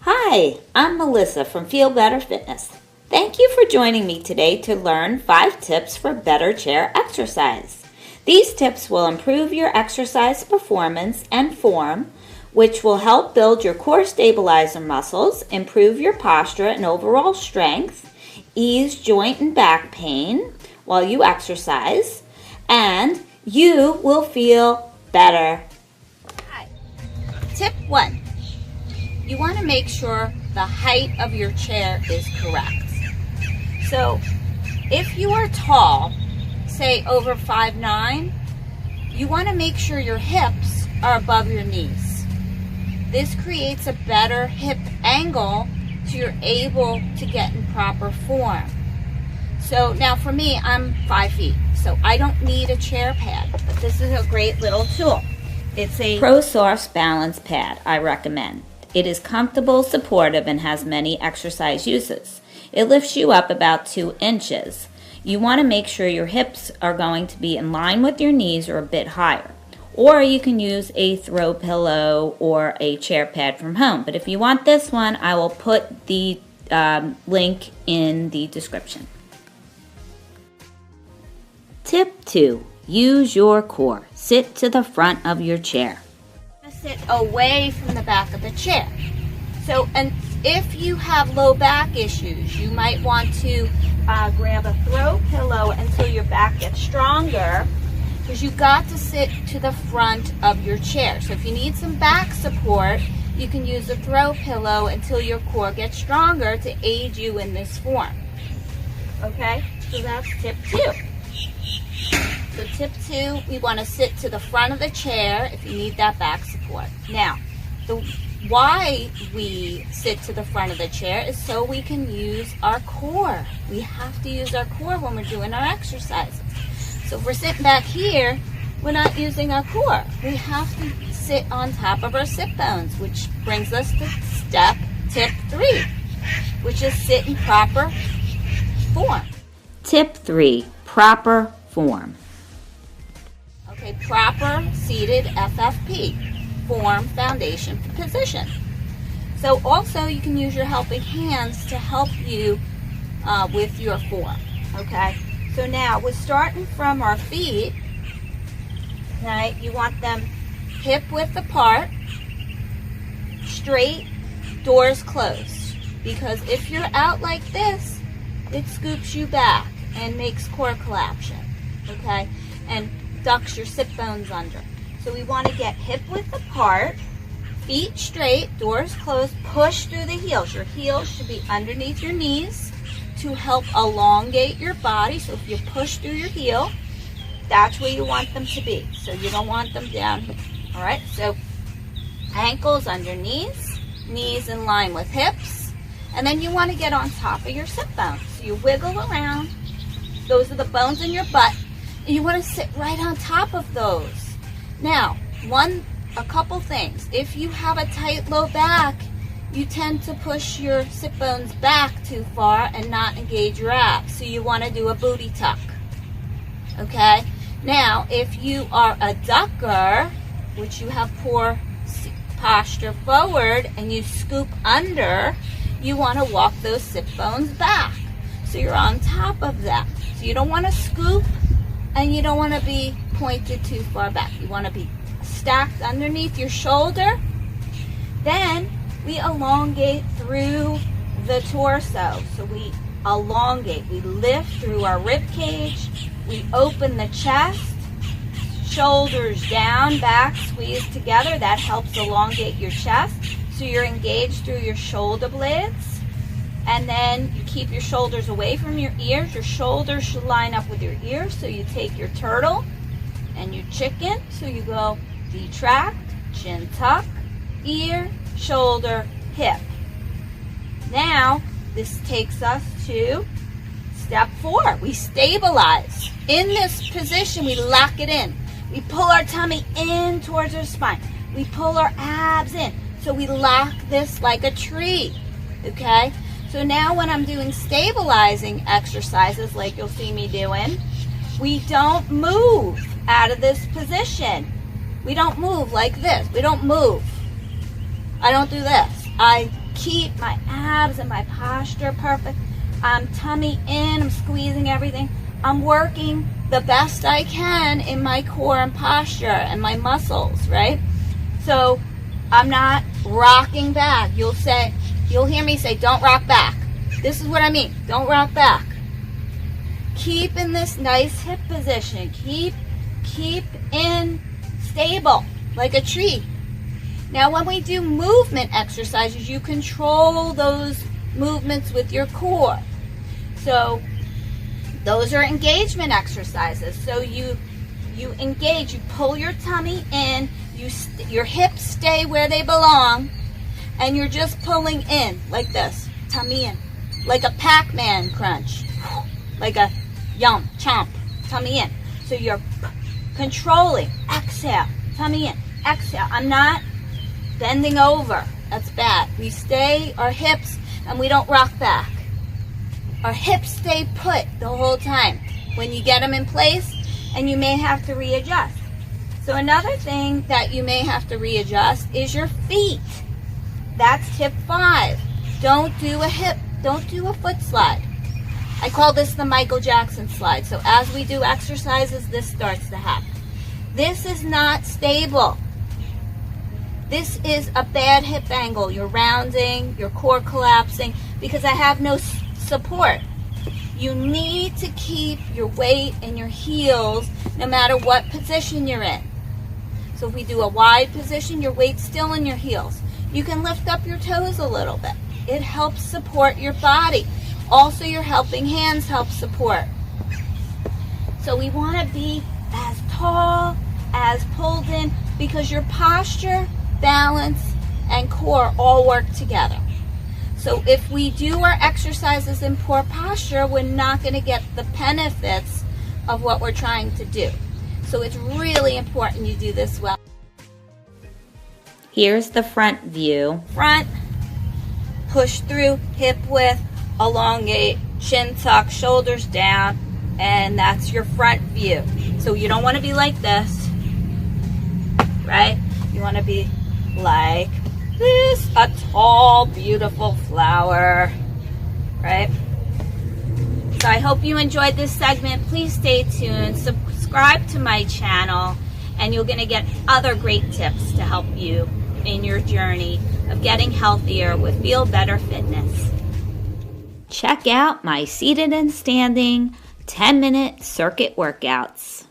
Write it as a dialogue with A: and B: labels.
A: Hi, I'm Melissa from Feel Better Fitness. Thank you for joining me today to learn 5 tips for better chair exercise. These tips will improve your exercise performance and form, which will help build your core stabilizer muscles, improve your posture and overall strength, ease joint and back pain while you exercise, and you will feel better. Hi. Tip 1. You want to make sure the height of your chair is correct. So if you are tall, say over 5'9", you want to make sure your hips are above your knees. This creates a better hip angle so you're able to get in proper form. So now for me, I'm 5 feet, so I don't need a chair pad, but this is a great little tool. It's a ProSource balance pad I recommend. It is comfortable, supportive, and has many exercise uses. It lifts you up about 2 inches. You want to make sure your hips are going to be in line with your knees or a bit higher. Or you can use a throw pillow or a chair pad from home. But if you want this one, I will put the link in the description. Tip 2. Use your core. Sit to the front of your chair. Sit away from the back of the chair. So, and if you have low back issues, you might want to grab a throw pillow until your back gets stronger, because you've got to sit to the front of your chair. So if you need some back support, you can use a throw pillow until your core gets stronger to aid you in this form. Okay, so that's tip 2. So tip 2, we want to sit to the front of the chair if you need that back support. Now, why we sit to the front of the chair is so we can use our core. We have to use our core when we're doing our exercises. So if we're sitting back here, we're not using our core. We have to sit on top of our sit bones, which brings us to tip 3, which is sit in proper form. Tip 3, proper form. Okay, proper seated FFP, form, foundation, position. So also you can use your helping hands to help you with your form, okay? So now we're starting from our feet, right? You want them hip width apart, straight, doors closed. Because if you're out like this, it scoops you back and makes core collapse, okay? And ducks your sit bones under. So we want to get hip width apart, feet straight, doors closed, push through the heels. Your heels should be underneath your knees to help elongate your body. So if you push through your heel, that's where you want them to be. So you don't want them down here. All right, so ankles under knees, knees in line with hips, and then you want to get on top of your sit bones. So you wiggle around. Those are the bones in your butt. And you want to sit right on top of those. Now, a couple things. If you have a tight low back, you tend to push your sit bones back too far and not engage your abs. So you want to do a booty tuck. Okay? Now, if you are a ducker, which you have poor posture forward and you scoop under, you want to walk those sit bones back. So you're on top of that. So you don't want to scoop and you don't want to be pointed too far back. You want to be stacked underneath your shoulder. Then we elongate through the torso. So we elongate. We lift through our rib cage. We open the chest. Shoulders down, back, squeeze together. That helps elongate your chest. So you're engaged through your shoulder blades. And then you keep your shoulders away from your ears. Your shoulders should line up with your ears. So you take your turtle and your chicken. So you go detract, chin tuck, ear, shoulder, hip. Now, this takes us to step 4. We stabilize. In this position, we lock it in. We pull our tummy in towards our spine. We pull our abs in. So we lock this like a tree, okay? So now when I'm doing stabilizing exercises like you'll see me doing, we don't move out of this position. We don't move like this. We don't move. I don't do this. I keep my abs and my posture perfect. I'm tummy in, I'm squeezing everything. I'm working the best I can in my core and posture and my muscles, right? So I'm not rocking back. You'll hear me say, don't rock back. This is what I mean, don't rock back. Keep in this nice hip position. Keep in stable, like a tree. Now when we do movement exercises, you control those movements with your core. So those are engagement exercises. So you engage, you pull your tummy in, your hips stay where they belong, and you're just pulling in like this, tummy in, like a PacMan Crunch, like a yum, chomp, tummy in. So you're controlling, exhale, tummy in, exhale. I'm not bending over, that's bad. We stay our hips and we don't rock back. Our hips stay put the whole time when you get them in place, and you may have to readjust. So another thing that you may have to readjust is your feet. That's tip 5. Don't do a foot slide. I call this the Michael Jackson slide. So as we do exercises, this starts to happen. This is not stable. This is a bad hip angle. You're rounding, your core collapsing because I have no support. You need to keep your weight in your heels no matter what position you're in. So if we do a wide position, your weight's still in your heels. You can lift up your toes a little bit. It helps support your body. Also, your helping hands help support. So we want to be as tall, as pulled in, because your posture, balance, and core all work together. So if we do our exercises in poor posture, we're not going to get the benefits of what we're trying to do. So it's really important you do this well. Here's the front view. Front, push through, hip width, elongate, chin tuck, shoulders down, and that's your front view. So you don't want to be like this, right? You want to be like this, a tall, beautiful flower, right? So I hope you enjoyed this segment. Please stay tuned, subscribe to my channel, and you're going to get other great tips to help you in your journey of getting healthier with Feel Better Fitness. Check out my seated and standing 10-minute circuit workouts.